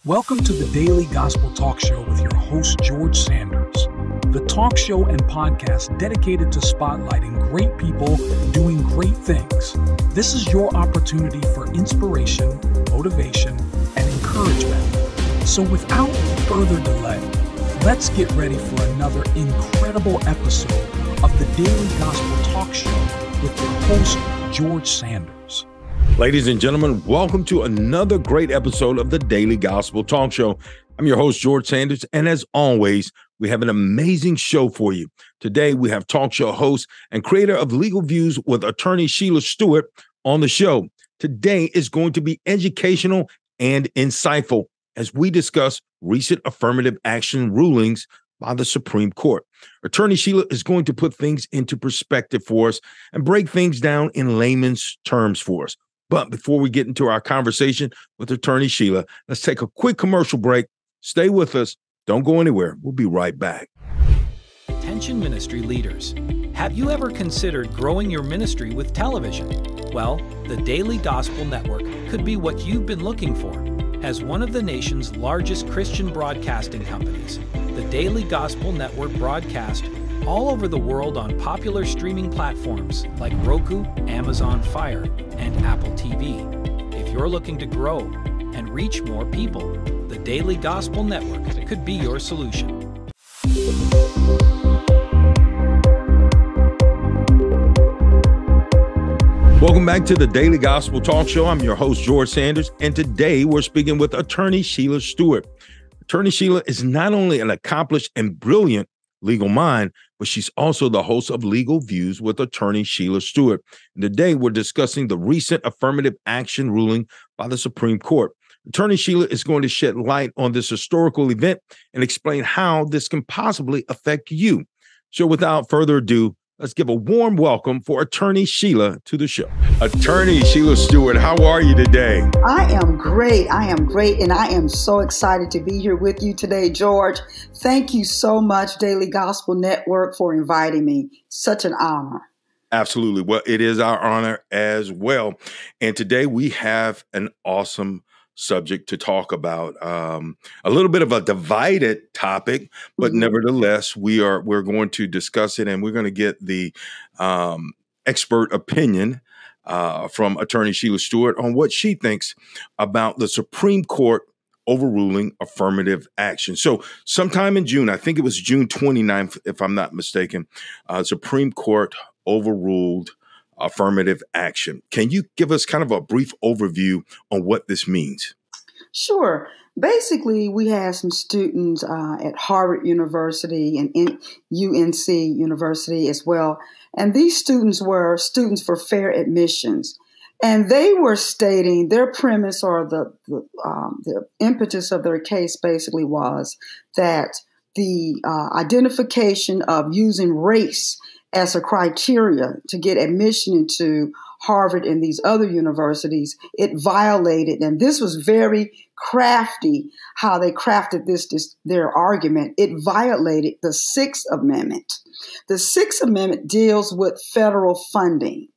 Welcome to the Daily Gospel Talk Show with your host, George Sanders, the talk show and podcast dedicated to spotlighting great people doing great things. This is your opportunity for inspiration, motivation, and encouragement. So without further delay, let's get ready for another incredible episode of the Daily Gospel Talk Show with your host, George Sanders. Ladies and gentlemen, welcome to another great episode of the Daily Gospel Talk Show. I'm your host, George Sanders, and as always, we have an amazing show for you. Today, we have talk show host and creator of Legal Views with Attorney Sheila Stuart on the show. Today is going to be educational and insightful as we discuss recent affirmative action rulings by the Supreme Court. Attorney Sheila is going to put things into perspective for us and break things down in layman's terms for us. But before we get into our conversation with Attorney Sheila, let's take a quick commercial break. Stay with us. Don't go anywhere. We'll be right back. Attention ministry leaders. Have you ever considered growing your ministry with television? Well, the Daily Gospel Network could be what you've been looking for. As one of the nation's largest Christian broadcasting companies, the Daily Gospel Network broadcast all over the world on popular streaming platforms like Roku, Amazon Fire, and Apple TV. If you're looking to grow and reach more people, the Daily Gospel Network could be your solution. Welcome back to the Daily Gospel Talk Show. I'm your host, George Sanders, and today we're speaking with Attorney Sheila Stuart. Attorney Sheila is not only an accomplished and brilliant legal mind, but she's also the host of Legal Views with Attorney Sheila Stuart. And today we're discussing the recent affirmative action ruling by the Supreme Court. Attorney Sheila is going to shed light on this historical event and explain how this can possibly affect you. So without further ado, let's give a warm welcome for Attorney Sheila to the show. Attorney Sheila Stuart, how are you today? I am great. And I am so excited to be here with you today, George. Thank you so much, Daily Gospel Network, for inviting me. Such an honor. Absolutely. Well, it is our honor as well. And today we have an awesome subject to talk about, a little bit of a divided topic, but nevertheless, we're going to discuss it, and we're going to get the expert opinion from Attorney Sheila Stuart on what she thinks about the Supreme Court overruling affirmative action. So sometime in June, I think it was June 29th, if I'm not mistaken, Supreme Court overruled affirmative action. Can you give us kind of a brief overview on what this means? Sure. Basically, we had some students at Harvard University and in UNC University as well. And these students were students for fair admissions. And they were stating their premise, or the impetus of their case basically was that the identification of using race as a criteria to get admission into Harvard and these other universities, it violated, and this was very crafty how they crafted their argument. It violated the Sixth Amendment. The Sixth Amendment deals with federal funding.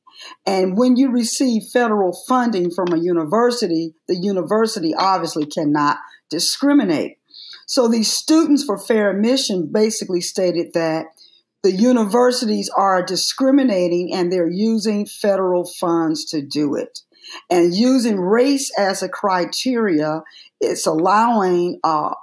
And when you receive federal funding from a university, the university obviously cannot discriminate. So these students for fair admission basically stated that the universities are discriminating and they're using federal funds to do it. And using race as a criteria, it's allowing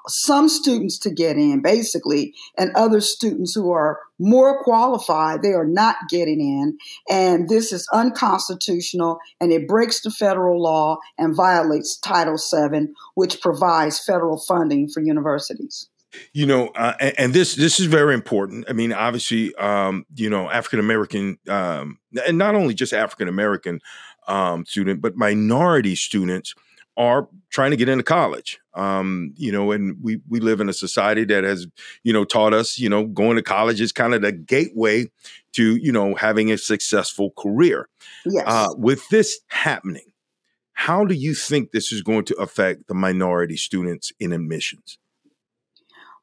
some students to get in, basically, and other students who are more qualified, they are not getting in. And this is unconstitutional, and it breaks the federal law and violates Title VII, which provides federal funding for universities. You know, and this is very important. I mean, obviously, African-American, and not only just African-American student, but minority students are trying to get into college. And we live in a society that has, taught us, going to college is kind of the gateway to, having a successful career. Yes. With this happening, how do you think this is going to affect the minority students in admissions?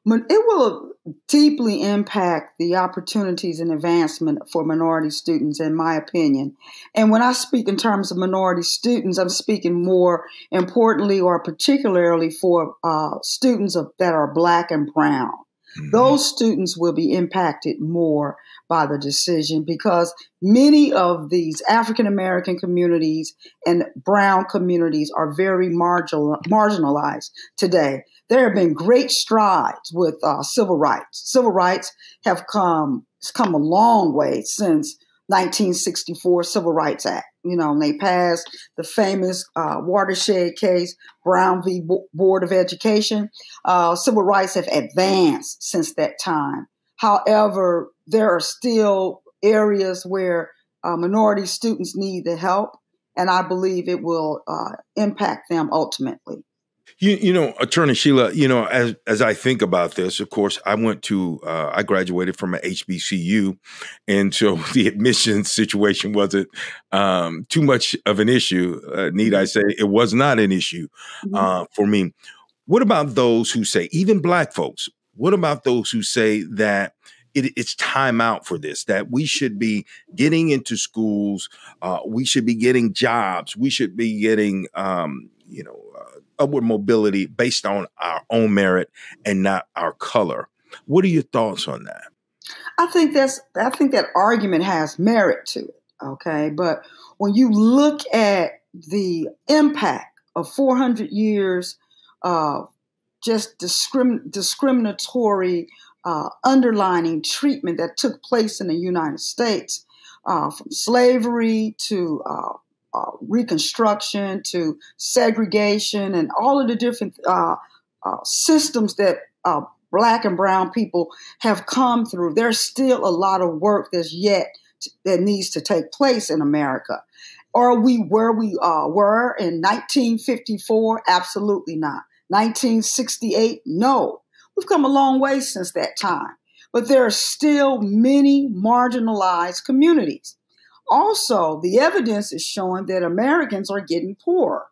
It will deeply impact the opportunities and advancement for minority students, in my opinion. And when I speak in terms of minority students, I'm speaking more importantly or particularly for students that are Black and brown. Mm-hmm. Those students will be impacted more by the decision because many of these African American communities and brown communities are very marginalized today. There have been great strides with civil rights. Civil rights have come a long way since 1964 Civil Rights Act. You know, and they passed the famous watershed case, Brown v. Board of Education. Civil rights have advanced since that time. However, there are still areas where minority students need the help, and I believe it will impact them ultimately. You know, Attorney Sheila, you know, as I think about this, of course, I graduated from an HBCU. And so the admissions situation wasn't too much of an issue. Need I say, it was not an issue for me. What about those who say, even Black folks, what about those who say that it's time out for this, that we should be getting into schools, we should be getting jobs, we should be getting, upward mobility based on our own merit and not our color. What are your thoughts on that? I think that argument has merit to it. Okay. But when you look at the impact of 400 years of just discriminatory underlining treatment that took place in the United States, from slavery to Reconstruction to segregation and all of the different systems that Black and brown people have come through, there's still a lot of work that needs to take place in America. Are we where we were in 1954? Absolutely not. 1968? No. We've come a long way since that time. But there are still many marginalized communities. Also, the evidence is showing that Americans are getting poorer.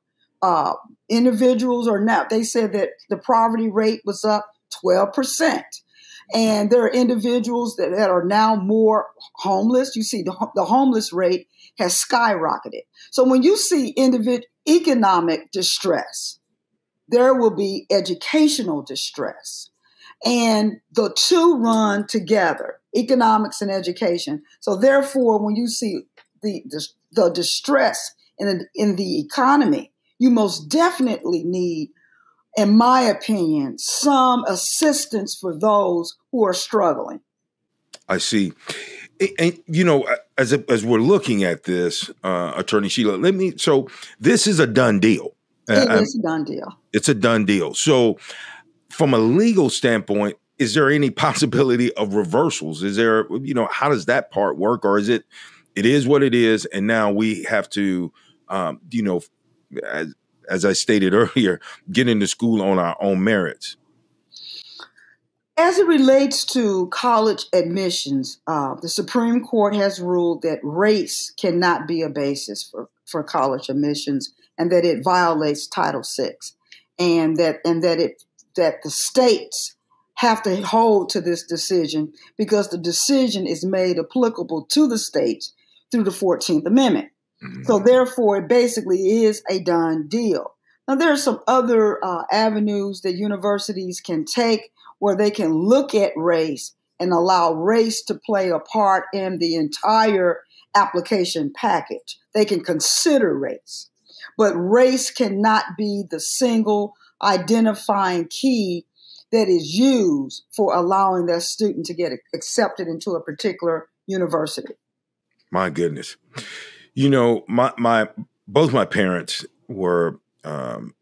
Individuals are now, they said that the poverty rate was up 12%. And there are individuals that are now more homeless. You see the homeless rate has skyrocketed. So when you see economic distress, there will be educational distress. And the two run together, economics and education. So therefore, when you see the distress in the economy, you most definitely need, in my opinion, some assistance for those who are struggling. I see. And, you know, as we're looking at this, Attorney Sheila, so this is a done deal. It is a done deal. It's a done deal. So from a legal standpoint, is there any possibility of reversals? Is there, how does that part work? Or is it is what it is, and now we have to, as I stated earlier, get into school on our own merits? As it relates to college admissions, the Supreme Court has ruled that race cannot be a basis for college admissions, and that it violates Title VI, and that the states have to hold to this decision because the decision is made applicable to the states through the 14th Amendment. Mm-hmm. So therefore, it basically is a done deal. Now, there are some other avenues that universities can take where they can look at race and allow race to play a part in the entire application package. They can consider race, but race cannot be the single identifying key that is used for allowing that student to get accepted into a particular university. My goodness. Both my parents were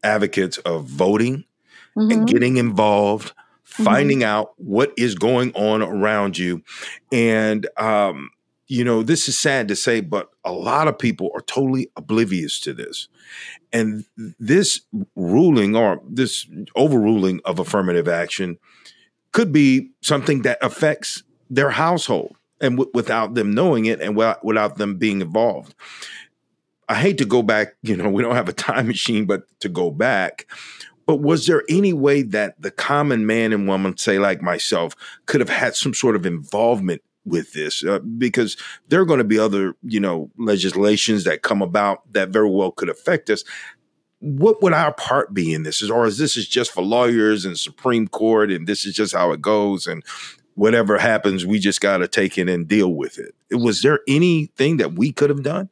advocates of voting and getting involved, finding out what is going on around you. And, this is sad to say, but a lot of people are totally oblivious to this. And this ruling or this overruling of affirmative action could be something that affects their household and without them knowing it and without them being involved. I hate to go back, we don't have a time machine, but to go back, But was there any way that the common man and woman, say like myself, could have had some sort of involvement with this? Because there are going to be other, legislations that come about that very well could affect us. What would our part be in this? Or is this just for lawyers and Supreme Court, and this is just how it goes, and whatever happens, we just got to take it and deal with it? Was there anything that we could have done?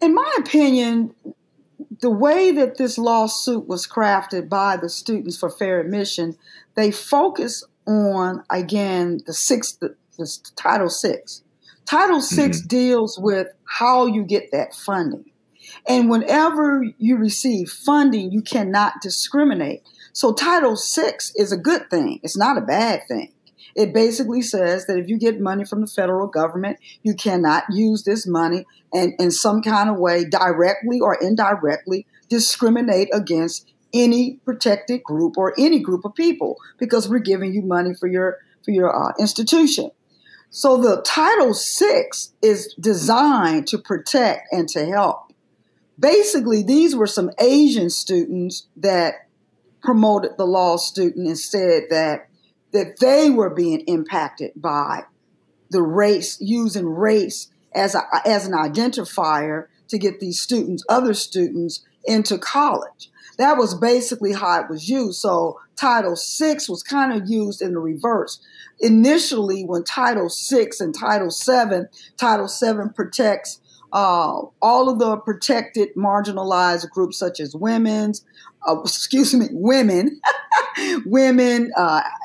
In my opinion, the way that this lawsuit was crafted by the Students for Fair Admission, they focus on, again, the Title VI. Title VI deals with how you get that funding. And whenever you receive funding, you cannot discriminate. So Title VI is a good thing. It's not a bad thing. It basically says that if you get money from the federal government, you cannot use this money and in some kind of way, directly or indirectly, discriminate against any protected group or any group of people because we're giving you money for your institution. So the Title VI is designed to protect and to help. Basically, these were some Asian students that promoted the law student and said that they were being impacted by the race, using race as an identifier to get these students, other students, into college. That was basically how it was used. So Title VI was kind of used in the reverse. Initially, when Title VI and Title VII protects all of the protected marginalized groups such as women,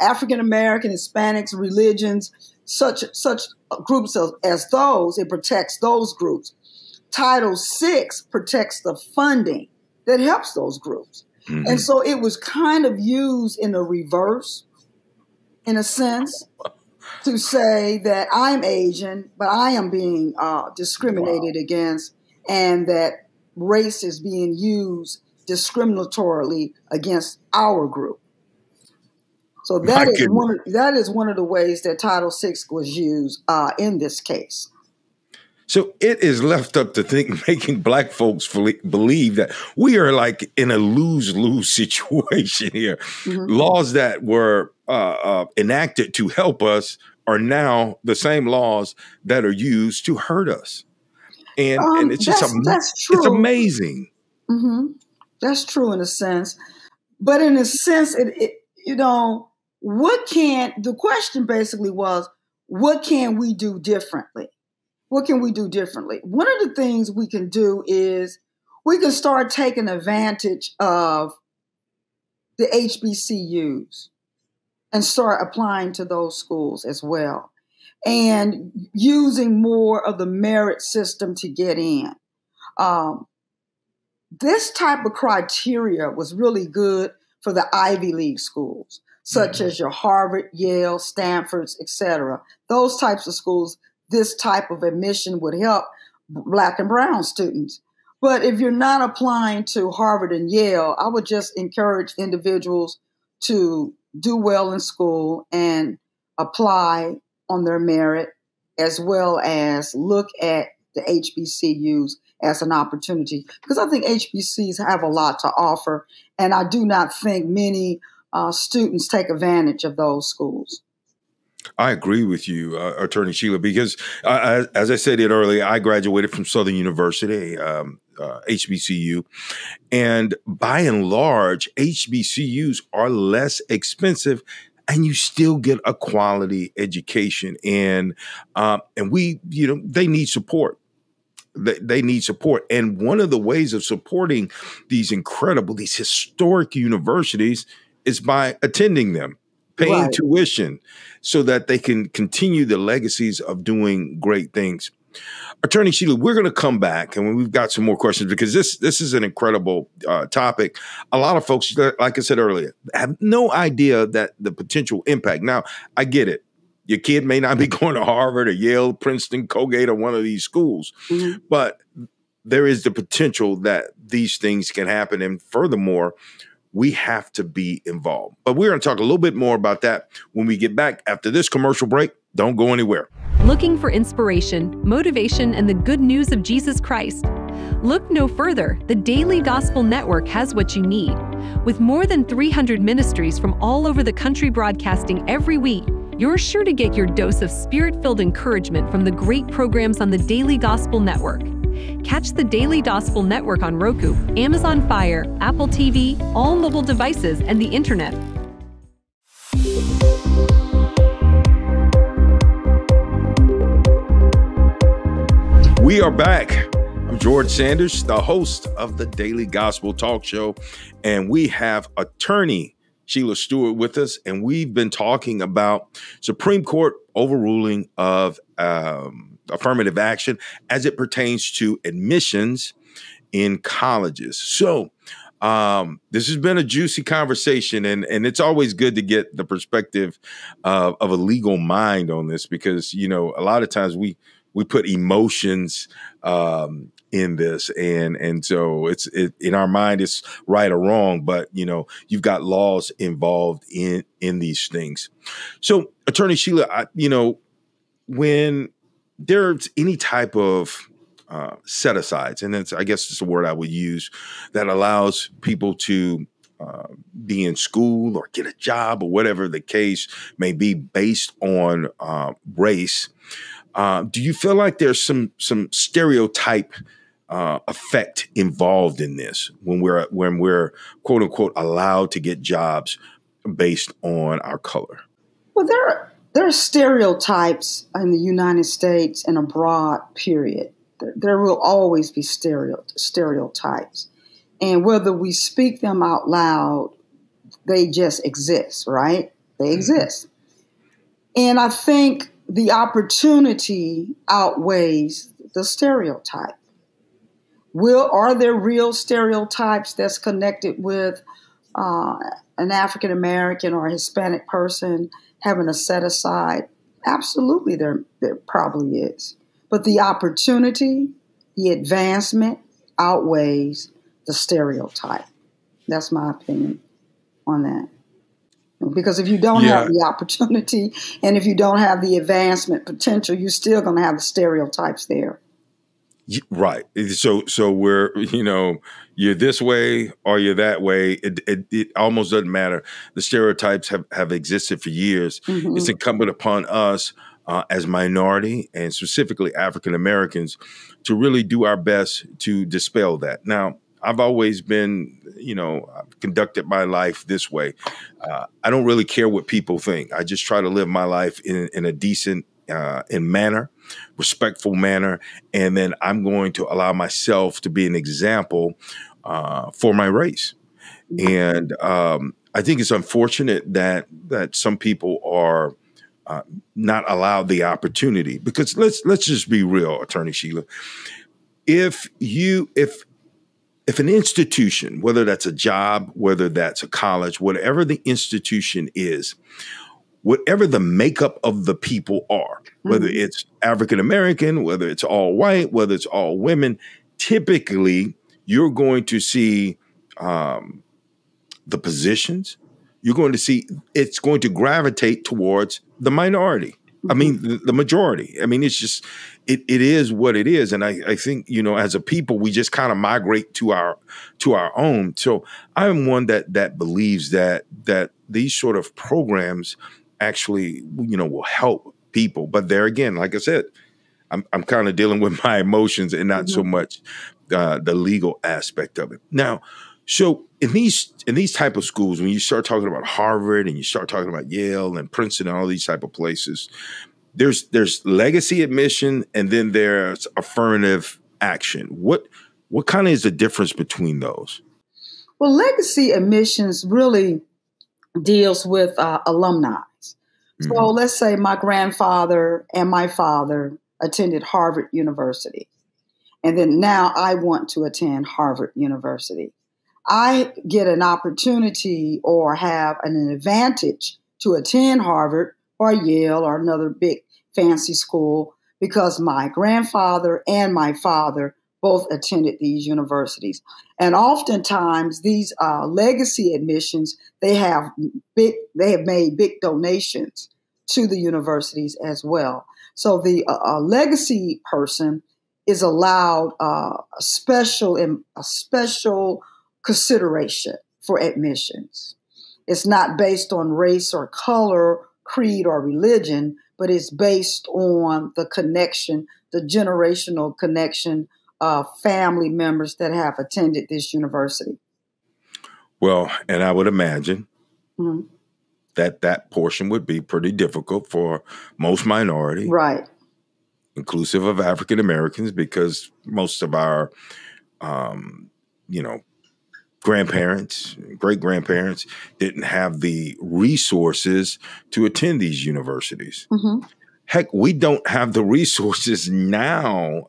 African American, Hispanics, religions, such groups as those. It protects those groups. Title VI protects the funding that helps those groups. Mm-hmm. And so it was kind of used in the reverse, in a sense, to say that I'm Asian, but I am being discriminated against, and that race is being used discriminatorily against our group. So that is one of the ways that Title VI was used in this case. So it is left up to making Black folks believe that we are like in a lose-lose situation here. Mm-hmm. Laws that were enacted to help us are now the same laws that are used to hurt us. And it's just that's true. It's amazing. Mm-hmm. That's true in a sense. But in a sense, the question basically was, what can we do differently? What can we do differently? One of the things we can do is we can start taking advantage of the HBCUs and start applying to those schools as well, and using more of the merit system to get in. This type of criteria was really good for the Ivy League schools, such as your Harvard, Yale, Stanfords, etc. Those types of schools, this type of admission would help Black and brown students. But if you're not applying to Harvard and Yale, I would just encourage individuals to do well in school and apply on their merit, as well as look at the HBCUs as an opportunity. Because I think HBCUs have a lot to offer, and I do not think many students take advantage of those schools. I agree with you, Attorney Sheila, because as I said it earlier, I graduated from Southern University, HBCU, and by and large, HBCUs are less expensive, and you still get a quality education. And we, they need support. They need support. And one of the ways of supporting these historic universities is by attending them, paying tuition, so that they can continue the legacies of doing great things. Attorney Sheila, we're going to come back, and we've got some more questions, because this is an incredible topic. A lot of folks, like I said earlier, have no idea that the potential impact. Now, I get it. Your kid may not be going to Harvard or Yale, Princeton, Colgate, or one of these schools, but there is the potential that these things can happen. And furthermore, we have to be involved. But we're going to talk a little bit more about that when we get back after this commercial break. Don't go anywhere. Looking for inspiration, motivation, and the good news of Jesus Christ? Look no further. The Daily Gospel Network has what you need. With more than 300 ministries from all over the country broadcasting every week, you're sure to get your dose of spirit-filled encouragement from the great programs on the Daily Gospel Network. Catch the Daily Gospel Network on Roku, Amazon Fire, Apple TV, all mobile devices, and the internet. We are back. I'm George Sanders, the host of the Daily Gospel Talk Show, and we have Attorney Sheila Stuart with us, and we've been talking about Supreme Court overruling of affirmative action as it pertains to admissions in colleges. So this has been a juicy conversation, and it's always good to get the perspective of a legal mind on this, because, you know, a lot of times we put emotions in this, and so it's in our mind it's right or wrong, but you know, you've got laws involved in these things. So, Attorney Sheila, you know, when there's any type of set asides, and I guess it's a word I would use, that allows people to be in school or get a job or whatever the case may be based on race. Do you feel like there's some stereotype effect involved in this when we're quote unquote allowed to get jobs based on our color? Well, there are stereotypes in the United States and abroad, period. There will always be stereotypes. And whether we speak them out loud, they just exist, right? They exist. And I think the opportunity outweighs the stereotype. Are there real stereotypes that's connected with an African American or Hispanic person having a set aside? Absolutely, there probably is. But the opportunity, the advancement outweighs the stereotype. That's my opinion on that. Because if you don't have the opportunity and if you don't have the advancement potential, you're still going to have the stereotypes there. Right. So we're, you know, you're this way or you're that way. It almost doesn't matter. The stereotypes have existed for years. Mm-hmm. It's incumbent upon us as minority and specifically African Americans to really do our best to dispel that. Now, I've always been, you know, I've conducted my life this way. I don't really care what people think. I just try to live my life in a decent manner, respectful manner, and then I'm going to allow myself to be an example for my race. And I think it's unfortunate that some people are not allowed the opportunity, because let's just be real, Attorney Sheila. If an institution, whether that's a job, whether that's a college, whatever the institution is, whatever the makeup of the people are, whether it's African American, whether it's all white, whether it's all women, typically you're going to see the positions, you're going to see it's going to gravitate towards the minority. I mean, the majority. I mean, it's just, it is what it is. And I think, you know, as a people, we just kind of migrate to our own. So I'm one that believes that these sort of programs actually, you know, will help people. But there again, like I said, I'm kind of dealing with my emotions and not so much the legal aspect of it. Now, so in these type of schools, when you start talking about Harvard and you start talking about Yale and Princeton and all these type of places, there's legacy admission and then there's affirmative action. What kind of is the difference between those? Well, legacy admissions really deals with alumni. So let's say my grandfather and my father attended Harvard University, and then now I want to attend Harvard University. I get an opportunity or have an advantage to attend Harvard or Yale or another big fancy school because my grandfather and my father both attended these universities. And oftentimes these legacy admissions, they have made big donations to the universities as well. So the legacy person is allowed a special consideration for admissions. It's not based on race or color, creed or religion, but it's based on the connection, the generational connection of family members that have attended this university. Well, and I would imagine Mm-hmm. that portion would be pretty difficult for most minority, Right. inclusive of African Americans, because most of our, grandparents, great grandparents didn't have the resources to attend these universities. Mm-hmm. Heck, we don't have the resources now,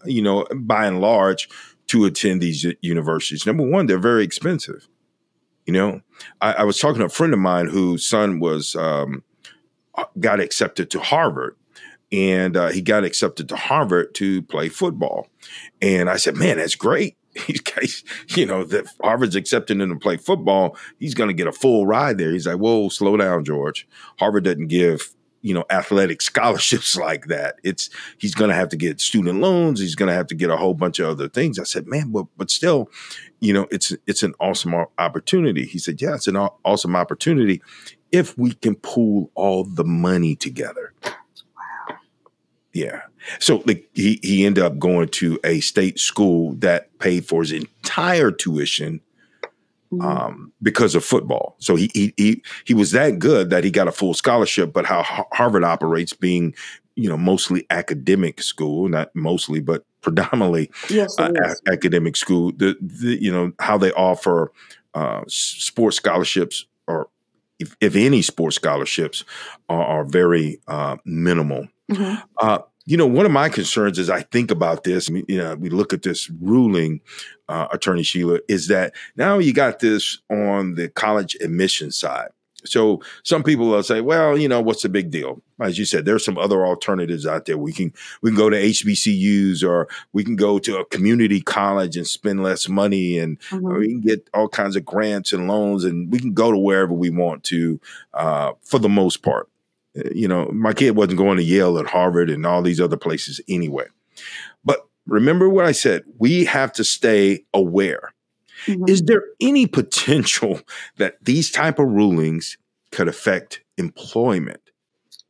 by and large, to attend these universities. Number one, they're very expensive. I was talking to a friend of mine whose son got accepted to Harvard, and he got accepted to Harvard to play football. And I said, man, that's great. That Harvard's accepting him to play football. He's going to get a full ride there. He's like, whoa, slow down, George. Harvard doesn't give, athletic scholarships like that. He's going to have to get student loans. He's going to have to get a whole bunch of other things. I said, man, but still, it's an awesome opportunity. He said, yeah, it's an awesome opportunity if we can pool all the money together. Wow. Yeah. So he ended up going to a state school that paid for his entire tuition because of football. So he was that good that he got a full scholarship. But how Harvard operates, being mostly academic school, not mostly, but predominantly academic school. How they offer sports scholarships, or if any sports scholarships, are very minimal. Mm-hmm. One of my concerns as I think about this, we look at this ruling, Attorney Sheila, is that now you got this on the college admission side. So some people will say, well, what's the big deal? As you said, there's some other alternatives out there. We can go to HBCUs, or we can go to a community college and spend less money, and we can get all kinds of grants and loans, and we can go to wherever we want to, for the most part. My kid wasn't going to Yale and Harvard and all these other places anyway. But remember what I said, we have to stay aware. Mm-hmm. Is there any potential that these type of rulings could affect employment?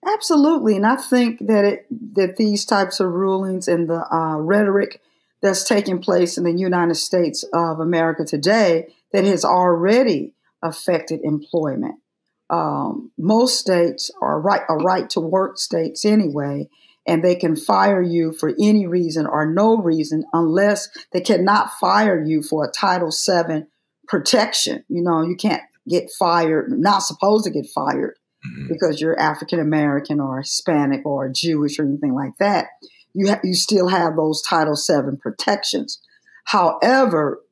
Absolutely. And I think that these types of rulings and the rhetoric that's taking place in the United States of America today, that has already affected employment. Most states are right to work states anyway, and they can fire you for any reason or no reason, unless they cannot fire you for a Title VII protection. You can't get fired, not supposed to get fired because you're African American or Hispanic or Jewish or anything like that. You still have those Title VII protections. However,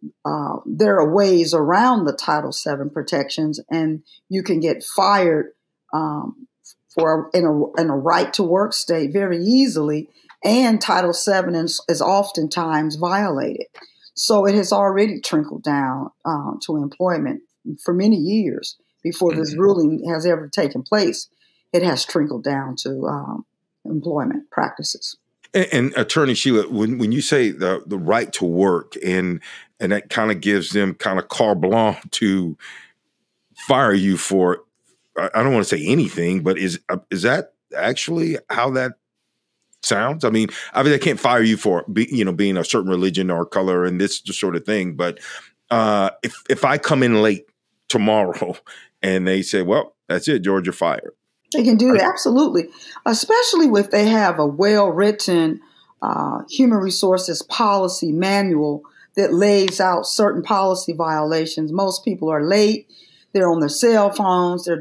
there are ways around the Title VII protections, and you can get fired in a right to work state very easily, and Title VII is oftentimes violated. So it has already trickled down to employment for many years before this ruling has ever taken place. It has trickled down to employment practices. And Attorney Sheila, when you say the right to work, and that kind of gives them kind of carte blanche to fire you for, I don't want to say anything, but is that actually how that sounds? I mean, obviously they can't fire you for being a certain religion or color and this sort of thing. But if I come in late tomorrow and they say, well, that's it, George, you're fired. They can do that, absolutely, especially if they have a well-written human resources policy manual that lays out certain policy violations. Most people are late. They're on their cell phones. They're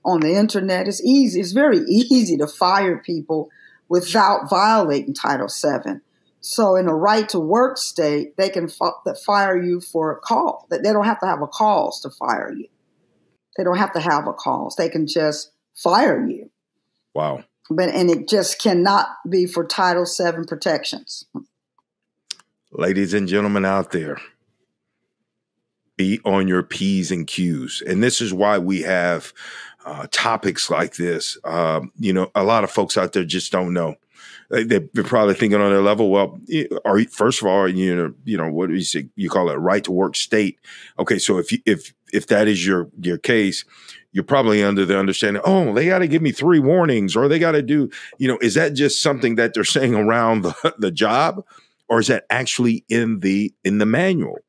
on the internet. It's easy. It's very easy to fire people without violating Title VII. So in a right to work state, they can fire you for a call. They don't have to have a cause to fire you. They don't have to have a cause. They can just fire you. Wow. And it just cannot be for Title VII protections. Ladies and gentlemen out there, be on your P's and Q's. And this is why we have topics like this. A lot of folks out there just don't know. they're probably thinking on their level, well, first of all, what do you say? You call it right to work state. Okay, so if that is your case, you're probably under the understanding, oh, they got to give me 3 warnings, or they got to do, is that just something that they're saying around the job, or is that actually in the manual,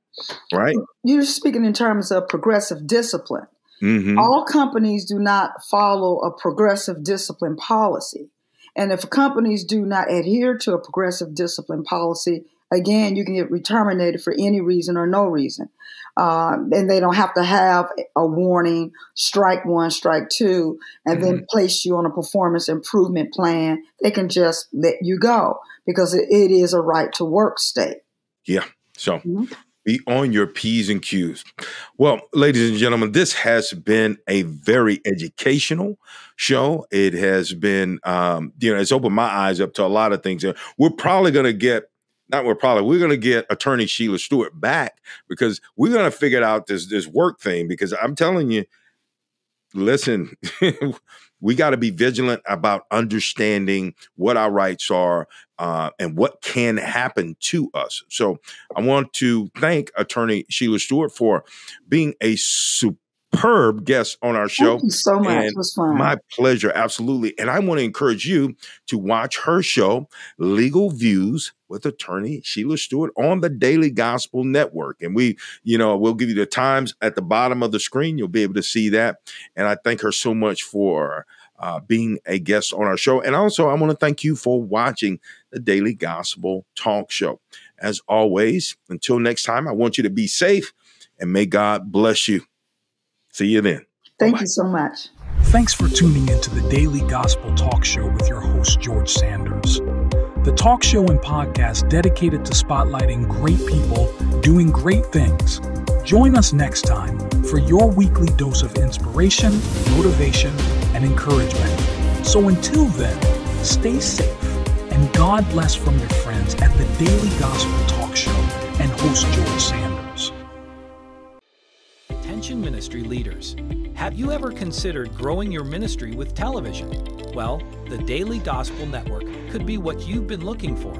right? You're speaking in terms of progressive discipline. Mm-hmm. All companies do not follow a progressive discipline policy. And if companies do not adhere to a progressive discipline policy, again, you can get terminated for any reason or no reason. And they don't have to have a warning, strike 1, strike 2, and then place you on a performance improvement plan. They can just let you go because it is a right to work state. Yeah. So be on your P's and Q's. Well, ladies and gentlemen, this has been a very educational show. It has been, it's opened my eyes up to a lot of things. We're probably going to get, we're going to get Attorney Sheila Stuart back because we're going to figure out this work thing, because I'm telling you, listen, we got to be vigilant about understanding what our rights are and what can happen to us. So I want to thank Attorney Sheila Stuart for being a superb guest on our show. Thank you so much. It was fun. My pleasure. Absolutely. And I want to encourage you to watch her show, Legal Views with Attorney Sheila Stuart, on the Daily Gospel Network. And we'll give you the times at the bottom of the screen. You'll be able to see that. And I thank her so much for being a guest on our show. And also, I want to thank you for watching the Daily Gospel Talk Show. As always, until next time, I want you to be safe and may God bless you. See you then. Thank you so much. Thanks for tuning into the Daily Gospel Talk Show with your host, George Sanders. The talk show and podcast dedicated to spotlighting great people doing great things. Join us next time for your weekly dose of inspiration, motivation, and encouragement. So until then, stay safe and God bless from your friends at the Daily Gospel Talk Show and host George Sanders. Attention ministry leaders. Have you ever considered growing your ministry with television? Well, the Daily Gospel Network could be what you've been looking for.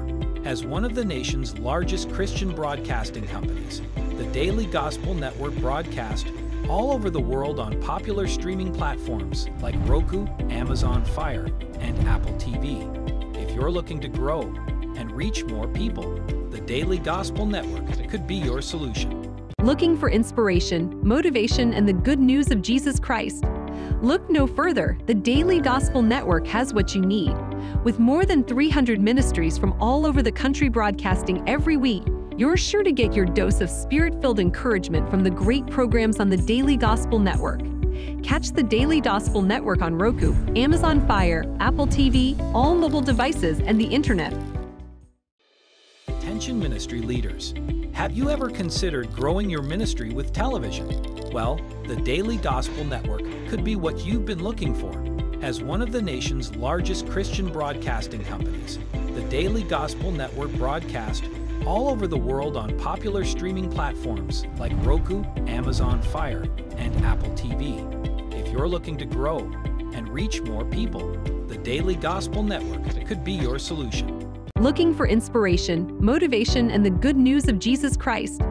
As one of the nation's largest Christian broadcasting companies, the Daily Gospel Network broadcasts all over the world on popular streaming platforms like Roku, Amazon Fire, and Apple TV. If you're looking to grow and reach more people, the Daily Gospel Network could be your solution. Looking for inspiration, motivation, and the good news of Jesus Christ? Look no further. The Daily Gospel Network has what you need. With more than 300 ministries from all over the country broadcasting every week, you're sure to get your dose of spirit-filled encouragement from the great programs on the Daily Gospel Network. Catch the Daily Gospel Network on Roku, Amazon Fire, Apple TV, all mobile devices, and the internet. Attention ministry leaders. Have you ever considered growing your ministry with television? Well, the Daily Gospel Network could be what you've been looking for. As one of the nation's largest Christian broadcasting companies, the Daily Gospel Network broadcasts all over the world on popular streaming platforms like Roku, Amazon Fire, and Apple TV. If you're looking to grow and reach more people, the Daily Gospel Network could be your solution. Looking for inspiration, motivation, and the good news of Jesus Christ?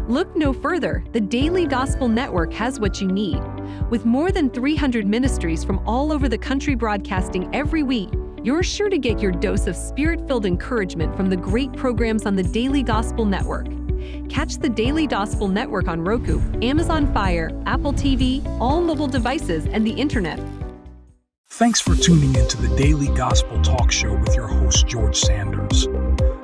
Look no further. The Daily Gospel Network has what you need. With more than 300 ministries from all over the country broadcasting every week, you're sure to get your dose of spirit-filled encouragement from the great programs on the Daily Gospel Network. Catch the Daily Gospel Network on Roku, Amazon Fire, Apple TV, all mobile devices, and the internet. Thanks for tuning into the Daily Gospel Talk Show with your host, George Sanders.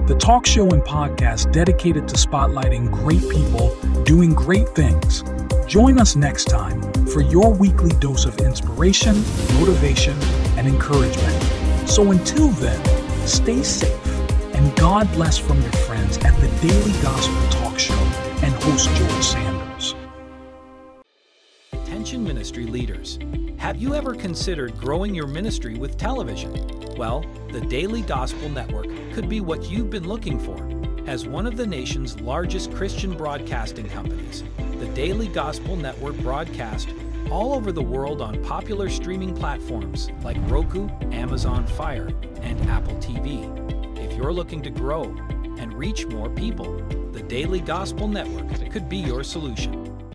The talk show and podcast dedicated to spotlighting great people doing great things. Join us next time for your weekly dose of inspiration, motivation, and encouragement. So until then, stay safe and God bless from your friends at the Daily Gospel Talk Show and host George Sanders. Attention ministry leaders. Have you ever considered growing your ministry with television? Well, the Daily Gospel Network could be what you've been looking for. As one of the nation's largest Christian broadcasting companies, the Daily Gospel Network broadcasts all over the world on popular streaming platforms like Roku, Amazon Fire, and Apple TV. If you're looking to grow and reach more people, the Daily Gospel Network could be your solution.